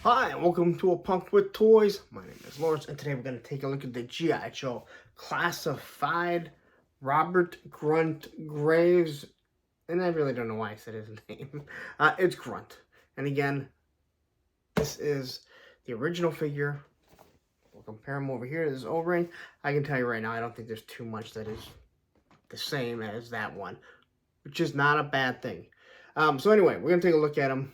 Hi, and welcome to A Punk with Toys. My name is Lawrence, and today we're going to take a look at the GI Joe Classified Robert Grunt Graves. And I really don't know why I said his name. It's Grunt. And again, this is the original figure. We'll compare him over here to this O-ring. I can tell you right now, I don't think there's too much that is the same as that one, which is not a bad thing. So anyway, we're going to take a look at him.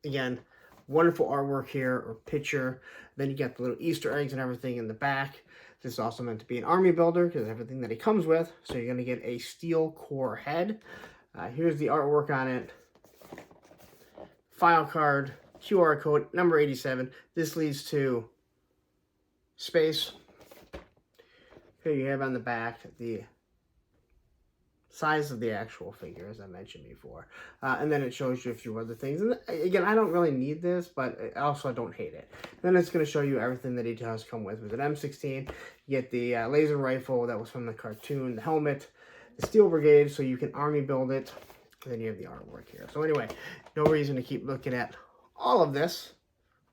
Again, wonderful artwork here, or picture. Then you got the little Easter eggs and everything in the back. This is also meant to be an army builder because everything that he comes with. So you're going to get a steel core head. Here's the artwork on it. File card, QR code, number 87. This leads to space. Here you have on the back the size of the actual figure, as I mentioned before. And then it shows you a few other things. And again, I don't really need this, but also I don't hate it. And then it's going to show you everything that he does come with. With an M16, you get the laser rifle that was from the cartoon, the helmet, the Steel Brigade, so you can army build it. And then you have the artwork here. So anyway, no reason to keep looking at all of this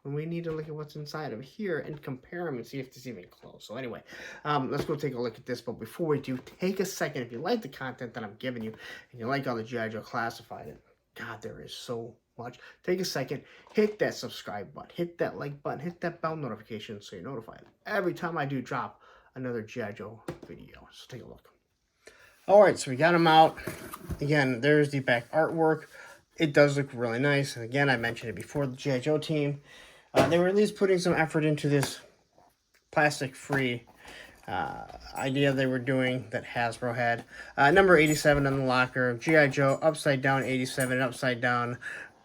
when we need to look at what's inside of here and compare them and see if it's even close. So anyway, let's go take a look at this. But before we do, take a second. If you like the content that I'm giving you and you like all the GI Joe Classified, and God, there is so much. Take a second, hit that subscribe button, hit that like button, hit that bell notification so you're notified every time I do drop another GI Joe video. So take a look. All right, so we got them out. Again, there's the back artwork. It does look really nice. And again, I mentioned it before, the GI Joe team. They were at least putting some effort into this plastic-free idea they were doing that Hasbro had. Number 87 on the locker. GI Joe, upside down 87, upside down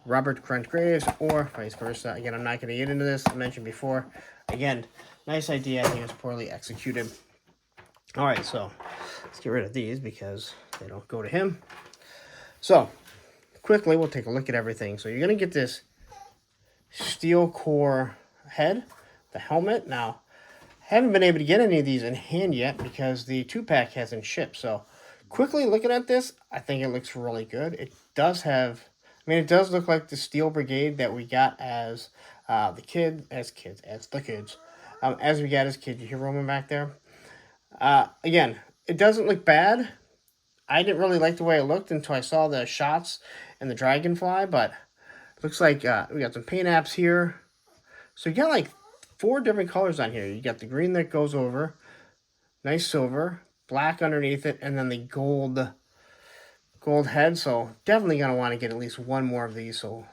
Robert Grunt Graves, or vice versa. Again, I'm not going to get into this. I mentioned before. Again, nice idea. I think it was poorly executed. All right, so let's get rid of these because they don't go to him. So, quickly, we'll take a look at everything. So you're going to get this steel core head, the helmet. Now, haven't been able to get any of these in hand yet because the 2-pack hasn't shipped. So, quickly looking at this, I think it looks really good. It does have, I mean, it does look like the Steel Brigade that we got as the kids. As we got as kids. You hear Roman back there? Again, it doesn't look bad. I didn't really like the way it looked until I saw the shots and the dragonfly, but looks like we got some paint apps here. So you got like 4 different colors on here. You got the green that goes over, nice silver, black underneath it, and then the gold head. So definitely going to want to get at least one more of these so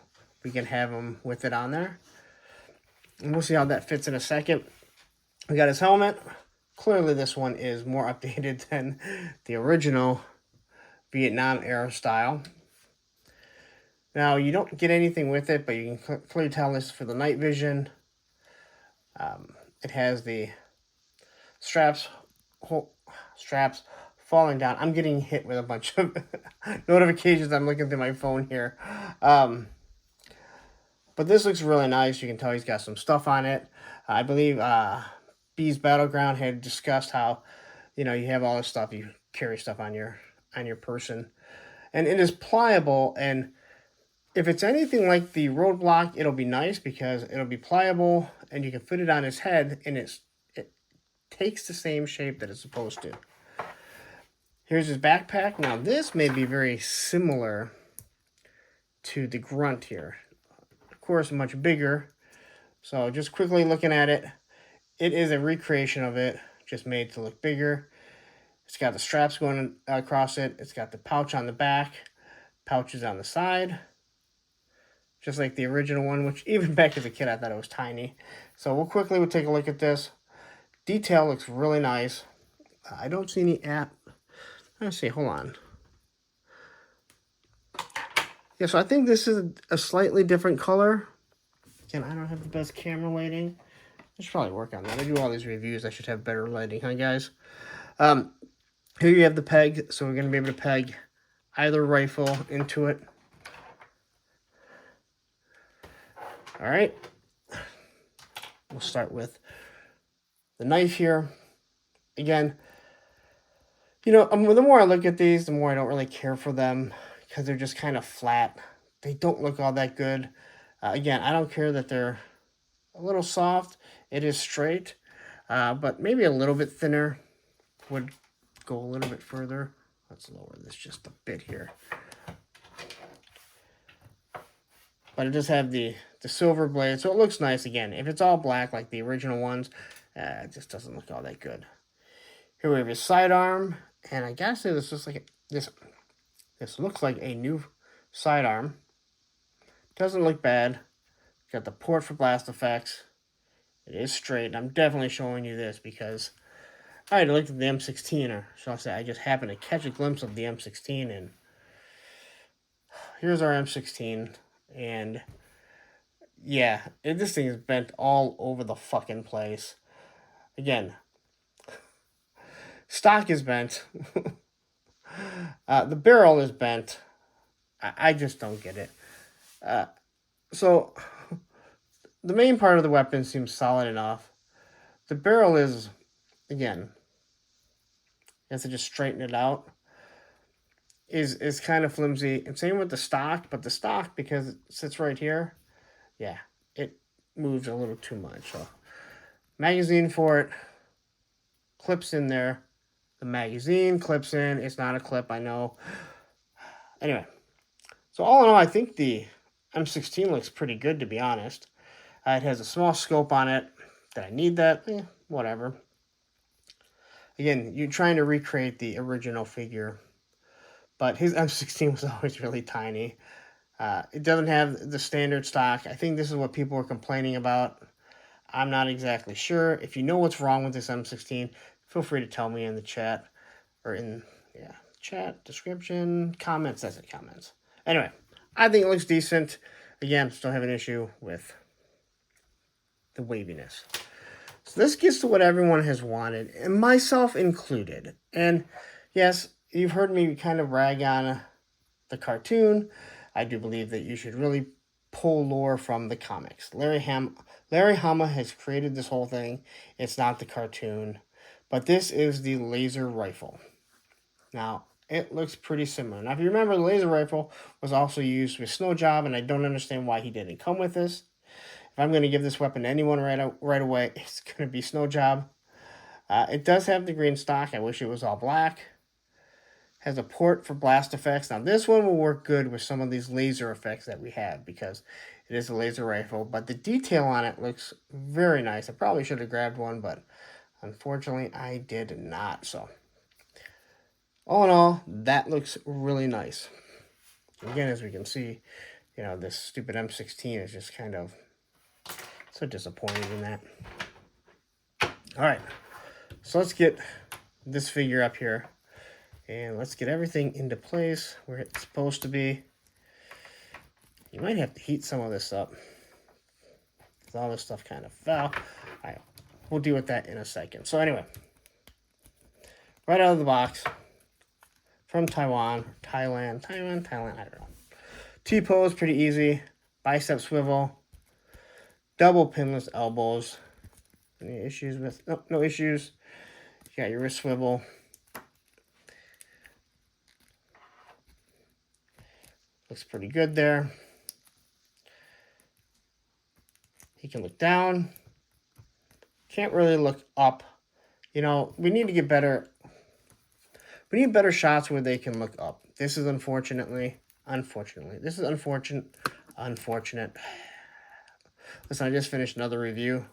we can have them with it on there. And we'll see how that fits in a second. We got his helmet. Clearly this one is more updated than the original Vietnam era style. Now, you don't get anything with it, but you can clearly tell this for the night vision. It has the straps falling down. I'm getting hit with a bunch of notifications. I'm looking through my phone here. But this looks really nice. You can tell he's got some stuff on it. I believe B's Battleground had discussed how, you have all this stuff. You carry stuff on your person. And it is pliable, and if it's anything like the Roadblock, it'll be nice because it'll be pliable and you can fit it on his head and it takes the same shape that it's supposed to. Here's his backpack. Now this may be very similar to the Grunt here. Of course, much bigger. So just quickly looking at it, it is a recreation of it, just made to look bigger. It's got the straps going across it. It's got the pouch on the back, pouches on the side. Just like the original one, which even back as a kid, I thought it was tiny. So we'll take a look at this. Detail looks really nice. I don't see any app. Let's see, hold on. Yeah, so I think this is a slightly different color. Again, I don't have the best camera lighting. I should probably work on that. I do all these reviews. I should have better lighting, huh, guys? Here you have the peg. So we're going to be able to peg either rifle into it. All right, we'll start with the knife here. Again, the more I look at these, the more I don't really care for them because they're just kind of flat. They don't look all that good. Again, I don't care that they're a little soft. It is straight, but maybe a little bit thinner would go a little bit further. Let's lower this just a bit here. But it does have the silver blade, so it looks nice again. If it's all black like the original ones, it just doesn't look all that good. Here we have his sidearm, and I gotta say this looks like this looks like a new sidearm. Doesn't look bad. Got the port for blast effects. It is straight. I'm definitely showing you this because I had looked at the M16, or shall I say, I just happened to catch a glimpse of the M16, and here's our M16, and yeah, this thing is bent all over the fucking place. Again, stock is bent. The barrel is bent. I just don't get it. So, the main part of the weapon seems solid enough. The barrel is, again, you have to just straighten it out, is kind of flimsy. And same with the stock, but the stock, because it sits right here, yeah, it moves a little too much. So, magazine for it clips in there. The magazine clips in. It's not a clip, I know. Anyway, so all in all, I think the M16 looks pretty good, to be honest. It has a small scope on it. Did I need that? Whatever. Again, you're trying to recreate the original figure, but his M16 was always really tiny. It doesn't have the standard stock. I think this is what people were complaining about. I'm not exactly sure. If you know what's wrong with this M16, feel free to tell me in the chat, or in, chat, description, comments. That's it, comments. Anyway, I think it looks decent. Again, still have an issue with the waviness. So this gets to what everyone has wanted, and myself included. And yes, you've heard me kind of rag on the cartoon. I do believe that you should really pull lore from the comics. Larry Hama has created this whole thing. It's not the cartoon. But this is the laser rifle. Now, it looks pretty similar. Now, if you remember, the laser rifle was also used with Snow Job, and I don't understand why he didn't come with this. If I'm going to give this weapon to anyone right away, it's going to be Snow Job. It does have the green stock. I wish it was all black. Has a port for blast effects. Now, this one will work good with some of these laser effects that we have because it is a laser rifle. But the detail on it looks very nice. I probably should have grabbed one, but unfortunately, I did not. So, all in all, that looks really nice. Again, as we can see, this stupid M16 is just kind of so disappointed in that. All right, so let's get this figure up here, and let's get everything into place where it's supposed to be. You might have to heat some of this up, because all this stuff kind of fell. All right, we'll deal with that in a second. So anyway, right out of the box, from Thailand, I don't know. T-pose, pretty easy. Bicep swivel. Double pinless elbows. Any issues with? Nope, no issues. You got your wrist swivel. Looks pretty good there. He can look down. Can't really look up. We need to get better. We need better shots where they can look up. This is unfortunate. This is unfortunate. Listen, I just finished another review.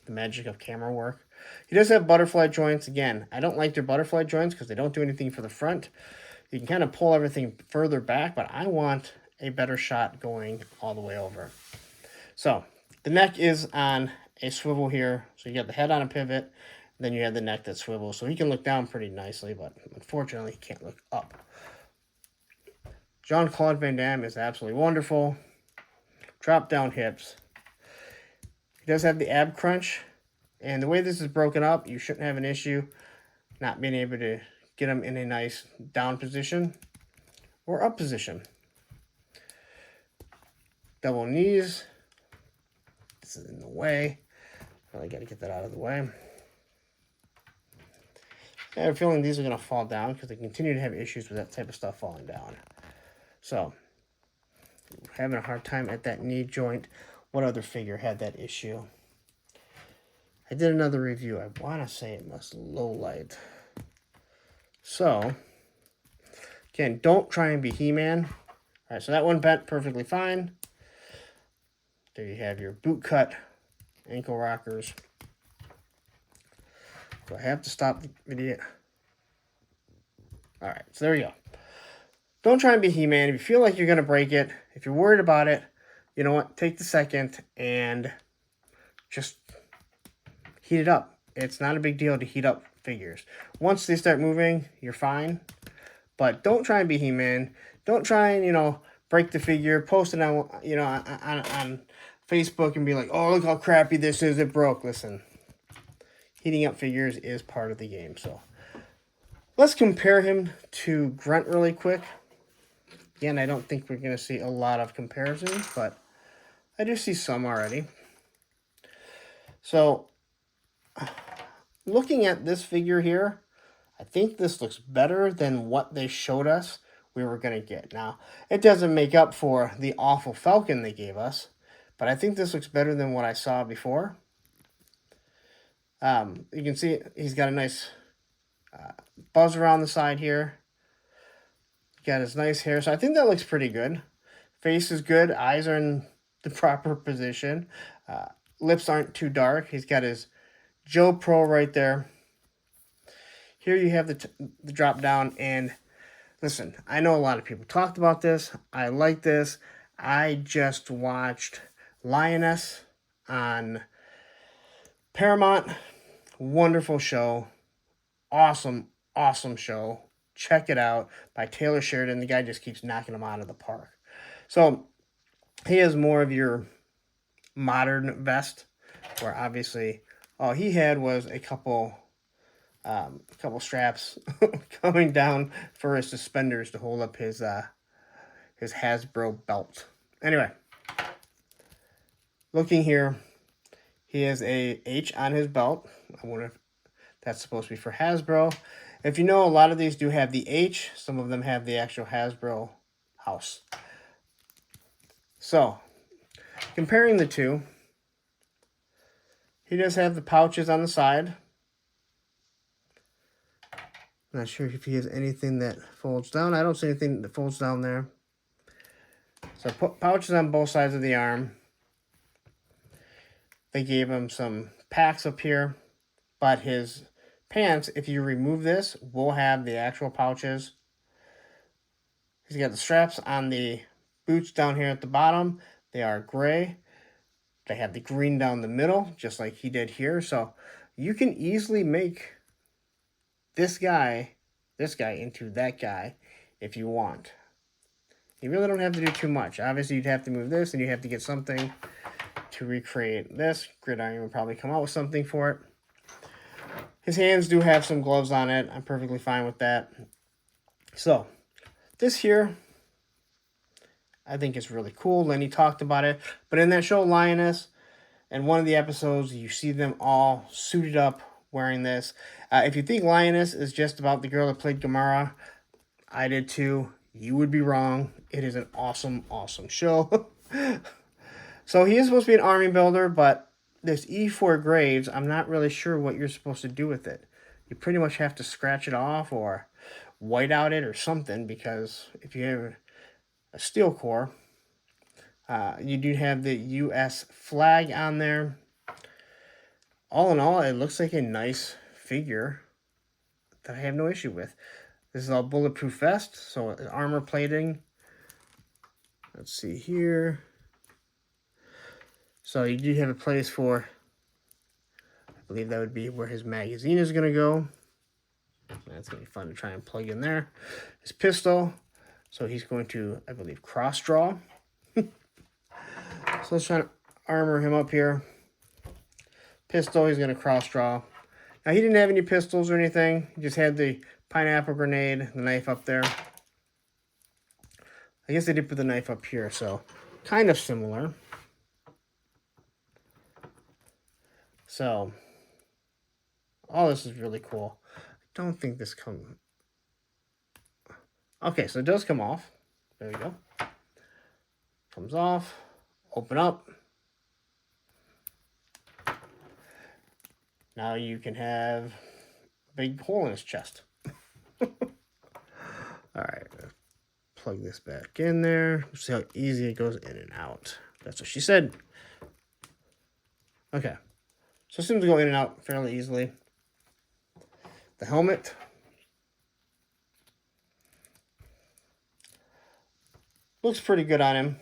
The magic of camera work. He does have butterfly joints. Again, I don't like their butterfly joints because they don't do anything for the front. You can kind of pull everything further back, but I want a better shot going all the way over. So, the neck is on a swivel here. So you got the head on a pivot, then you have the neck that swivels. So he can look down pretty nicely, but unfortunately he can't look up. Jean-Claude Van Damme is absolutely wonderful. Drop down hips. He does have the ab crunch. And the way this is broken up, you shouldn't have an issue not being able to get him in a nice down position or up position. Double knees. This is in the way. Really got to get that out of the way. I have a feeling these are going to fall down because they continue to have issues with that type of stuff falling down. So, having a hard time at that knee joint. What other figure had that issue? I did another review. I want to say it must low light. So, again, don't try and be He-Man. All right, so that one bent perfectly fine. There you have your boot cut ankle rockers. Do I have to stop the video? All right, so there you go. Don't try and be He-Man. If you feel like you're going to break it, if you're worried about it, you know what? Take the second and just heat it up. It's not a big deal to heat up figures. Once they start moving, you're fine. But don't try and be He-Man. Don't try and, you know, break the figure, post it on, you know, on Facebook and be like, oh, look how crappy this is. It broke. Listen, heating up figures is part of the game. So let's compare him to Grunt really quick. Again, I don't think we're going to see a lot of comparisons, but I do see some already. So looking at this figure here, I think this looks better than what they showed us we were going to get. Now, it doesn't make up for the awful Falcon they gave us, but I think this looks better than what I saw before. You can see he's got a nice buzz around the side here. Got his nice hair, so I think that looks pretty good. Face is good. Eyes are in the proper position. Lips aren't too dark. He's got his Joe Pro right there. Here you have the drop down, and listen, I know a lot of people talked about this. I like this. I just watched Lioness on Paramount. Wonderful show. Awesome, awesome show. Check it out by Taylor Sheridan. The guy just keeps knocking them out of the park. So he has more of your modern vest, where obviously all he had was a couple straps coming down for his suspenders to hold up his Hasbro belt. Anyway, looking here, he has a H on his belt. I wonder if that's supposed to be for Hasbro. If you know, a lot of these do have the H. Some of them have the actual Hasbro house. So, comparing the two, he does have the pouches on the side. Not sure if he has anything that folds down. I don't see anything that folds down there. So pouches on both sides of the arm. They gave him some packs up here, but his pants, if you remove this, will have the actual pouches. He's got the straps on the boots down here at the bottom. They are gray. They have the green down the middle, just like he did here. So you can easily make this guy into that guy if you want. You really don't have to do too much. Obviously, you'd have to move this, and you have to get something to recreate this. Gridiron will probably come out with something for it. His hands do have some gloves on it. I'm perfectly fine with that. So, this here, I think is really cool. Lenny talked about it. But in that show, Lioness, in one of the episodes, you see them all suited up wearing this. If you think Lioness is just about the girl that played Gamora, I did too. You would be wrong. It is an awesome, awesome show. So he is supposed to be an army builder, but this E4 Graves, I'm not really sure what you're supposed to do with it. You pretty much have to scratch it off or white out it or something, because if you have a steel core, you do have the U.S. flag on there. All in all, it looks like a nice figure that I have no issue with. This is all bulletproof vest, so armor plating. Let's see here. So you do have a place for, I believe that would be where his magazine is going to go. That's going to be fun to try and plug in there. His pistol. So he's going to, I believe, cross draw. So let's try to armor him up here. Pistol, he's going to cross draw. Now, he didn't have any pistols or anything. He just had the pineapple grenade, the knife up there. I guess they did put the knife up here, so kind of similar. So, all this is really cool. I don't think this comes... Okay, so it does come off. There we go. Comes off. Open up. Now you can have a big hole in his chest. All right, plug this back in there. See how easy it goes in and out. That's what she said. Okay, so it seems to go in and out fairly easily. The helmet. Looks pretty good on him.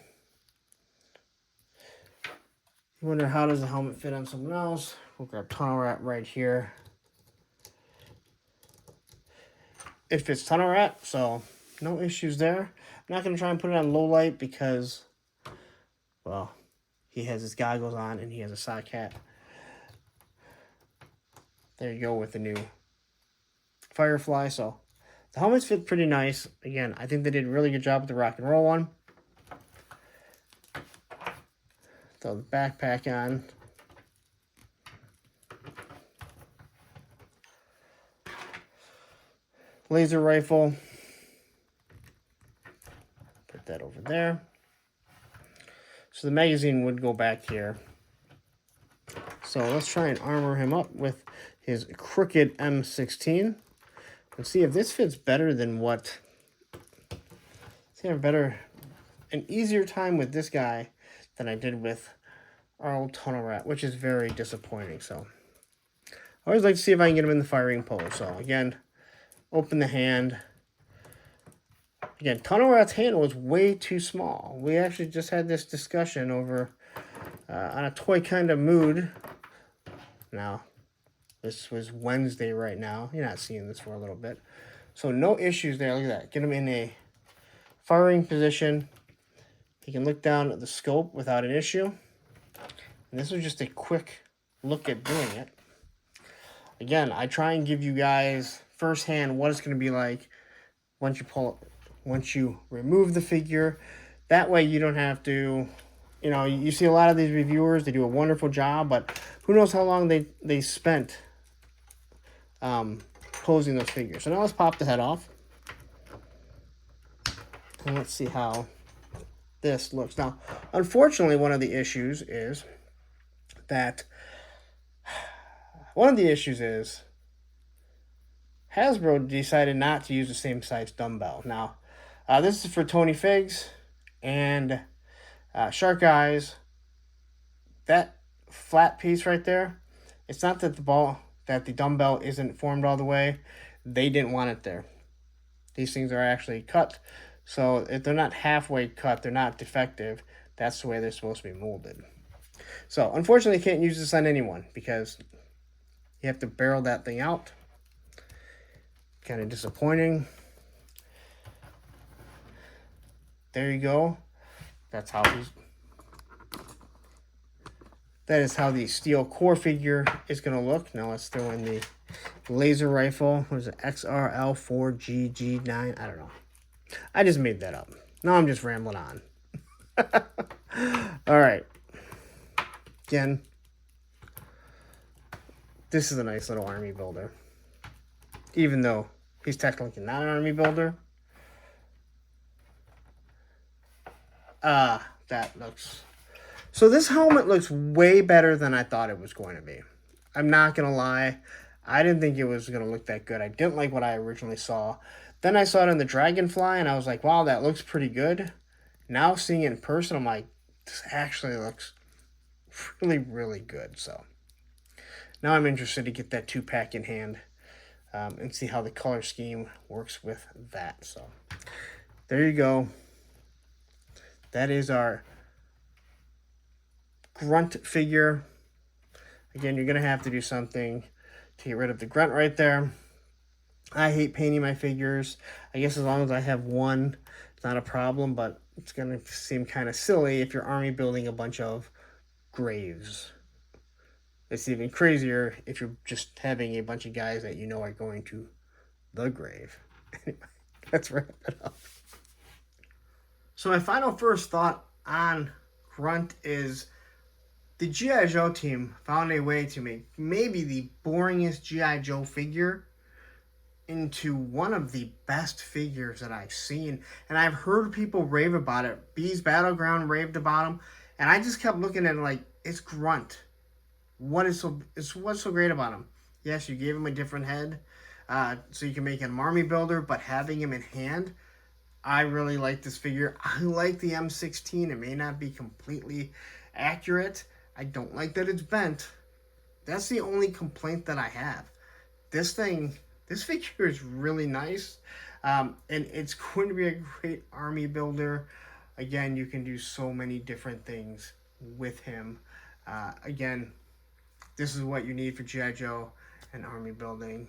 You wonder how does the helmet fit on someone else? We'll grab tunnel wrap right here. It fits tunnel wrap, so no issues there. I'm not going to try and put it on low light because, well, he has his goggles on and he has a sock hat. There you go with the new Firefly. So the helmets fit pretty nice. Again, I think they did a really good job with the rock and roll one. Throw the backpack on. Laser rifle. Put that over there. So the magazine would go back here. So let's try and armor him up with his crooked M16. And see if this fits better than what... See, I have an easier time with this guy than I did with our old tunnel rat, which is very disappointing. So I always like to see if I can get him in the firing pose. So again, open the hand. Again, tunnel rat's hand was way too small. We actually just had this discussion over on a toy kind of mood. Now, this was Wednesday right now. You're not seeing this for a little bit. So no issues there. Look at that. Get him in a firing position. He can look down at the scope without an issue. And this was just a quick look at doing it. Again, I try and give you guys firsthand what it's going to be like once you remove the figure. That way you don't have to, you know, you see a lot of these reviewers, they do a wonderful job, but who knows how long they spent posing those figures. So now let's pop the head off. And let's see how this looks. Now, unfortunately, one of the issues is Hasbro decided not to use the same size dumbbell. Now, this is for Tony Figs and Shark Eyes. That flat piece right there, it's not that the dumbbell isn't formed all the way. They didn't want it there. These things are actually cut. So if they're not halfway cut, they're not defective. That's the way they're supposed to be molded. So unfortunately, you can't use this on anyone because you have to barrel that thing out. Kind of disappointing. There you go. That is how the steel core figure is going to look. Now let's throw in the laser rifle. What is it? XRL4GG9? I don't know. I just made that up. Now I'm just rambling on. All right. Again, this is a nice little army builder. Even though he's technically not an army builder. That looks... So this helmet looks way better than I thought it was going to be. I'm not going to lie. I didn't think it was going to look that good. I didn't like what I originally saw. Then I saw it in the Dragonfly, and I was like, wow, that looks pretty good. Now seeing it in person, I'm like, this actually looks really, really good. So now I'm interested to get that 2-pack in hand and see how the color scheme works with that. So there you go. That is our Grunt figure. Again, you're going to have to do something to get rid of the Grunt right there. I hate painting my figures. I guess as long as I have one, it's not a problem, but it's going to seem kind of silly if you're army building a bunch of graves. It's even crazier if you're just having a bunch of guys that you know are going to the grave. Anyway, let's wrap it up. So my final first thought on Grunt is the GI Joe team found a way to make maybe the boringest GI Joe figure into one of the best figures that I've seen. And I've heard people rave about it. Bees Battleground raved about him. And I just kept looking at it like, it's Grunt. what's so great about him? Yes, you gave him a different head, so you can make him an army builder, but having him in hand, I really like this figure. I like the M16. It may not be completely accurate. I don't like that it's bent. That's the only complaint that I have. This figure is really nice, and it's going to be a great army builder. Again, you can do so many different things with him. Again, this is what you need for GI Joe and army building.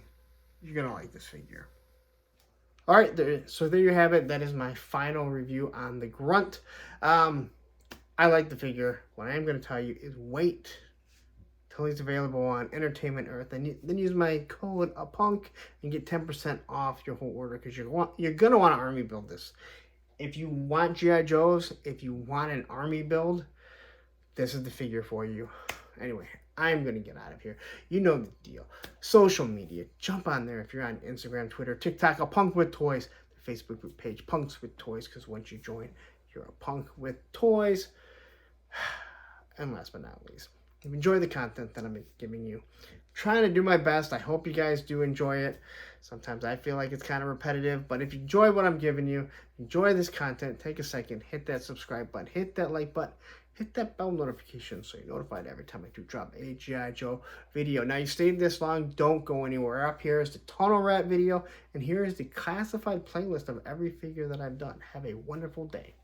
You're gonna like this figure. All right, so there you have it. That is my final review on the Grunt. I like the figure. What I am going to tell you is wait till he's available on Entertainment Earth, and then use my code APUNK and get 10% off your whole order, because you're going to want to army build this. If you want GI Joes, if you want an army build, this is the figure for you. Anyway, I'm going to get out of here. You know the deal. Social media. Jump on there if you're on Instagram, Twitter, TikTok, A Punk with Toys. The Facebook group page, Punks with Toys, because once you join, you're a punk with toys. And last but not least, if you enjoy the content that I'm giving you, I'm trying to do my best. I hope you guys do enjoy it. Sometimes I feel like it's kind of repetitive, but if you enjoy what I'm giving you, enjoy this content, take a second, hit that subscribe button, hit that like button, hit that bell notification so you're notified every time I do drop a GI Joe video. Now, you stayed this long, don't go anywhere. Up here is the Tunnel Rat video, and here is the classified playlist of every figure that I've done. Have a wonderful day.